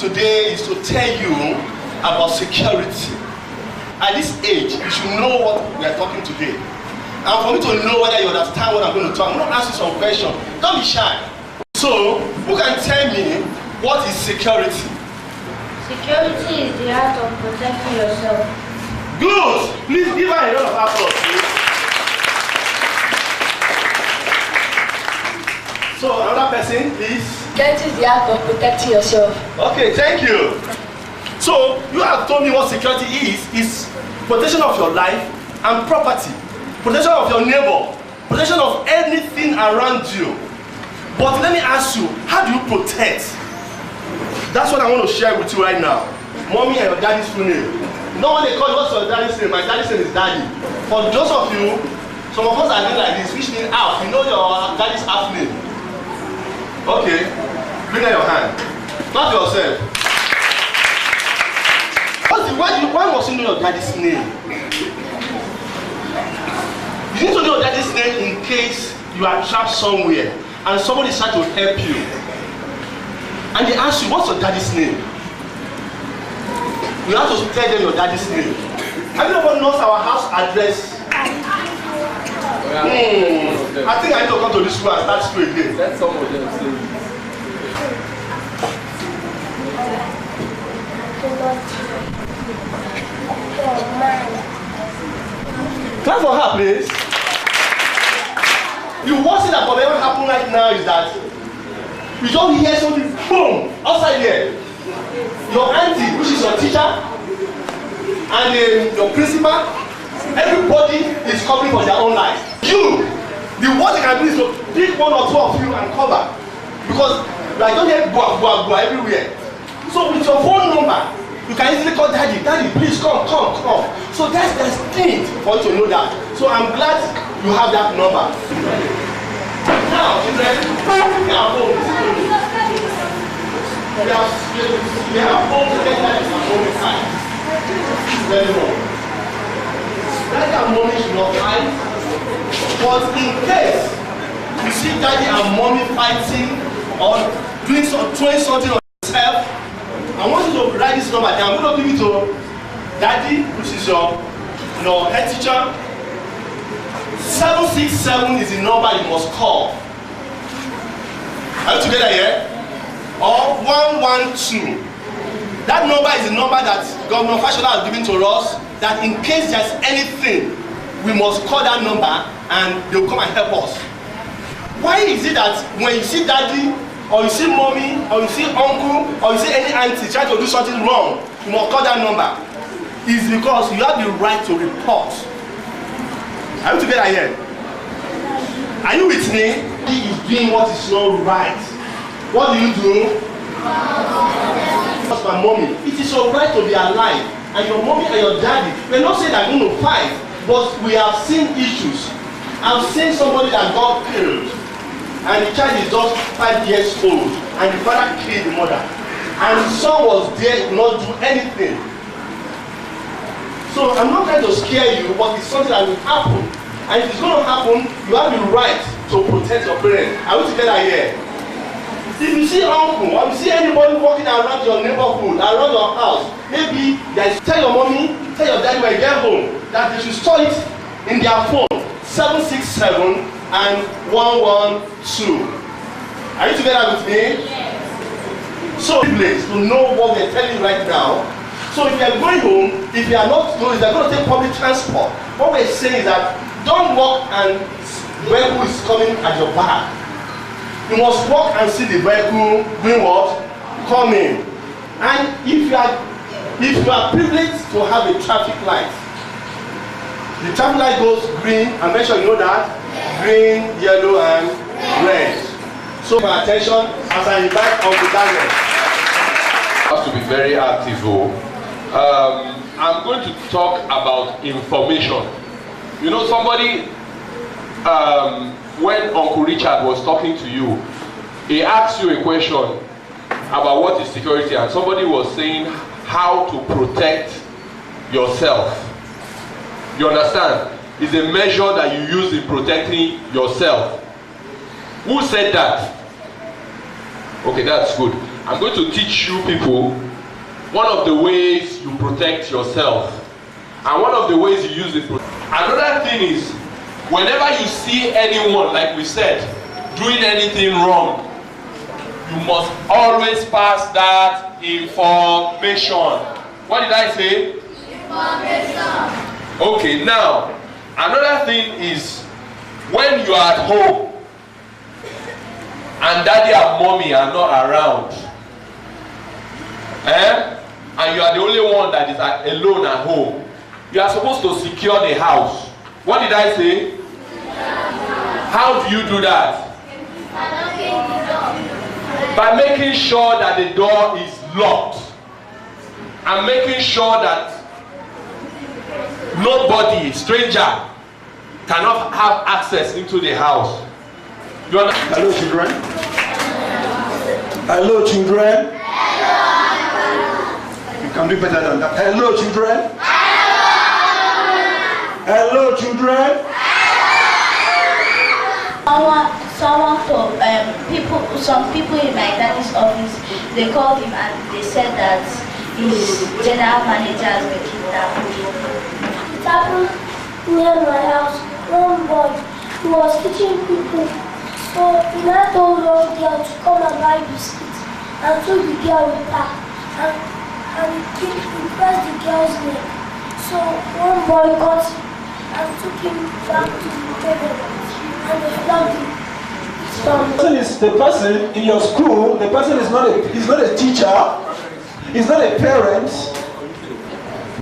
today is to tell you about security. At this age, you should know what we are talking today. And for me to know whether you understand what I'm going to talk, I'm going to ask you some questions. Don't be shy. So, who can tell me what is security? Security is the art of protecting yourself. Good! Please give her a round of applause, please. So, another person, please. Security is the art of protecting yourself. Okay, thank you. So, you have told me what security is protection of your life and property, protection of your neighbor, protection of anything around you. But let me ask you, how do you protect? That's what I want to share with you right now. Mommy and your daddy's full name. No one they call you, what's your daddy's name? My daddy's name is Daddy. For those of you, some of us are doing like this, which means half. You know your daddy's half name. Okay, bring out your hand. Clap yourself. Why must you know your daddy's name? You need to know your daddy's name in case you are trapped somewhere and somebody is trying to help you. And they ask you, what's your daddy's name? You have to tell them your daddy's name. Have you ever known our house address? I think I need to come to this school and start school again. Let some of them say. Clap for her, please. The worst thing that will ever happen right now is that you don't hear something, boom, outside here. Your auntie, which is your teacher, and your principal, everybody is covering for their own life. You, the worst you can do is to pick one or two of you and cover. Because I don't hear go everywhere. So with your phone number, you can easily call daddy, please come. So that's the thing for you to know that. So I'm glad you have that number. Now, children, we are home. We have home to get that at home time. Very well. Daddy and mommy should not fight. But in case you see daddy and mommy fighting or doing something on yourself, I want you to write this number down. I'm going to give it to daddy, which is your head teacher. 767 is the number you must call. Are you together here? Or 112. That number is the number that Governor Fashola has given to us, that in case there's anything, we must call that number and they'll come and help us. Why is it that when you see daddy, or you see mommy, or you see uncle, or you see any auntie trying to do something wrong, you must call that number? It's because you have the right to report. Are you together here? Are you with me? He is doing what is not right. What do? That's my mommy. It is your right to be alive. And your mommy and your daddy, we're not saying they're going to fight, but we have seen issues. I've seen somebody that got killed, and the child is just 5 years old, and the father killed the mother. And the son was there to not do anything. So I'm not trying to scare you, but it's something that will happen. And if it's going to happen, you have the right to protect your parents. Are we together here? If you see uncle, or you see anybody walking around your neighborhood, around your house, maybe tell your mommy, tell your daddy when you get home, that they should store it in their phone, 767 and 112. Are you together with me? Yes. So, please, to know what we're telling you right now. So if you are going home, if you are not going, if you are going to take public transport, what we're saying is that don't walk and vehicle is coming at your back. You must walk and see the vehicle doing what? Coming. And if you are privileged to have a traffic light, the traffic light goes green, and make sure you know that green, yellow, and red. So pay attention as I invite Uncle Daniel. Have to be very active. I'm going to talk about information. You know, somebody, when Uncle Richard was talking to you, he asked you a question about what is security, and somebody was saying how to protect yourself. You understand? It's a measure that you use in protecting yourself. Who said that? Okay, that's good. I'm going to teach you people one of the ways you protect yourself. And one of the ways you use it. Another thing is, whenever you see anyone, like we said, doing anything wrong, you must always pass that information. What did I say? Information. Okay, now, another thing is, when you are at home, and daddy and mommy are not around, and you are the only one that is alone at home, you are supposed to secure the house. What did I say? How do you do that? By making sure that the door is locked and making sure that nobody, stranger, cannot have access into the house. You understand? Hello, children. Hello, children. You can do better than that. Hello, children. Hello, children. Some people in my daddy's office, they called him and they said that his general manager has been kidnapped. It happened near my house. One boy who was teaching people. So he now told one girl to come and buy biscuits and took the girl with her. And he pressed the girl's neck. So one boy got him and took him back to the table and they flogged him. The person in your school, the person is not a teacher, is not a parent.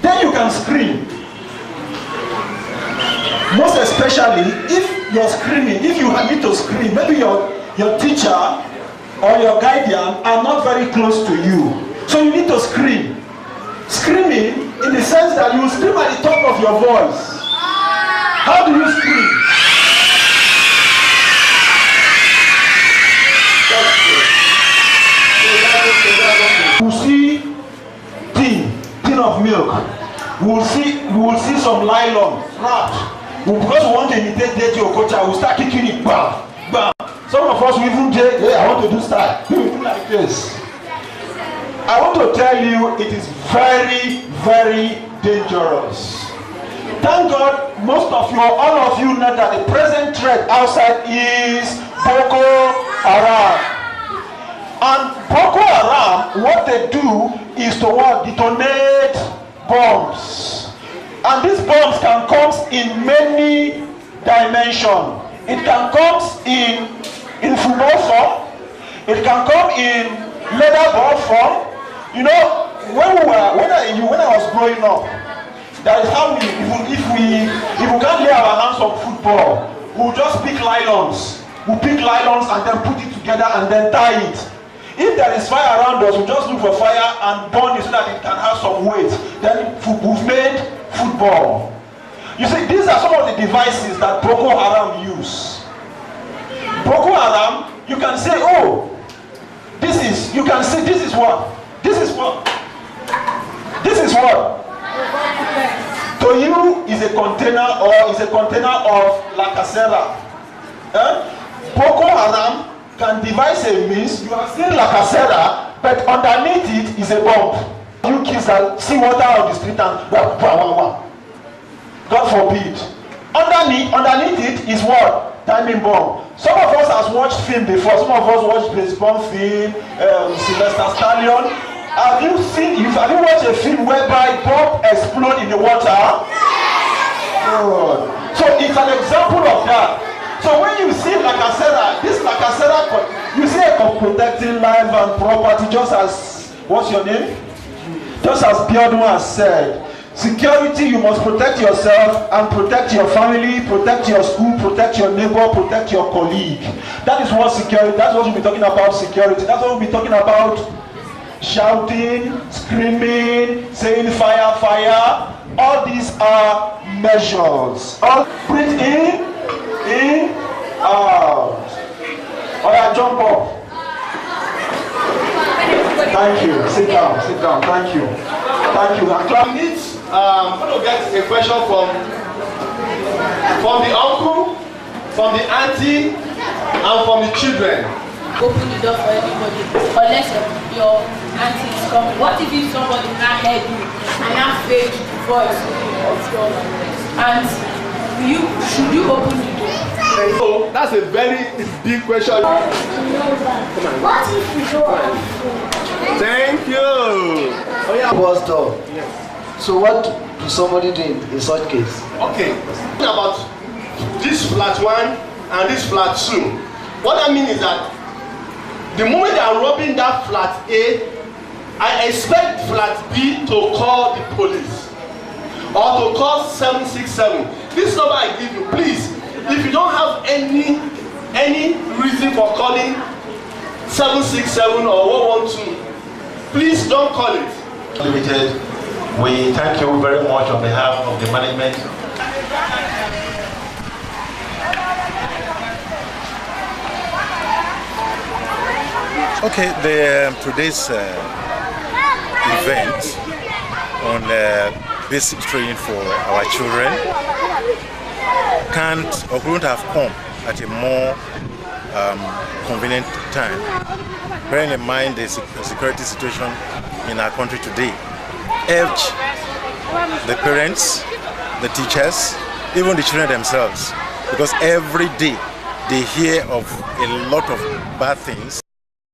Then you can scream. Most especially if you're screaming, if you need to scream, maybe your teacher or your guardian are not very close to you. So you need to scream. Screaming in the sense that you scream at the top of your voice. How do you scream? We'll see tin of milk. We'll see some nylon wrapped. Because we want to imitate Deji Okocha, we'll start kicking it, bam, bam. Some of us will even say, hey, I want to do style. We will do like this. I want to tell you, it is very, very dangerous. Thank God, most of you, all of you know that the present threat outside is Boko Haram. And Boko Haram, what they do is to detonate bombs. And these bombs can come in many dimensions. It can come in football form. It can come in leather ball form. You know, when I was growing up, that is how if we can't lay our hands on football, we'll just pick nylons. We'll pick nylons and then put it together and then tie it. If there is fire around us, we just look for fire and burn it so that it can have some weight. Then we've made football. You see, these are some of the devices that Boko Haram use. Boko Haram, you can say, oh, you can say, this is what? To you is a container of lacasera. Boko Haram can devise a means, you have seen lacasera, but underneath it is a bomb. You kids that see water on the street and God forbid. Underneath it is what? Timing bomb. Some of us has watched film before. Some of us watched baseball film, Sylvester Stallone. Have you watched a film whereby bomb explode in the water? Good. So it's an example of that. So when you see lacasera, you see a protecting life and property, just as, what's your name? Just as Biodun has said. Security, you must protect yourself and protect your family, protect your school, protect your neighbor, protect your colleague. That is what security, that's what we'll be talking about, security. That's what we'll be talking about. Shouting, screaming, saying fire, fire. All these are measures. All breathe in, out. All right, jump up. Thank you. Sit down. Thank you. I'm going to get a question from the uncle, from the auntie, and from the children. open the door for everybody unless your auntie is coming? What if somebody now heard you and now fake the voice of your aunt? Should you open the door? So that's a very big question. What if you don't have Thank you. Oh yeah. Was door. Yes. So what do somebody do in such case? Okay. About this flat 1 and this flat 2. What I mean is that the moment they are robbing that flat A, I expect flat B to call the police or to call 767. This number I give you, please. If you don't have any reason for calling 767 or 112, please don't call it. Limited, we thank you very much on behalf of the management. Okay, today's event on basic training for our children can't or couldn't have come at a more convenient time, bearing in mind the security situation in our country today. Urge the parents, the teachers, even the children themselves, because every day they hear of a lot of bad things.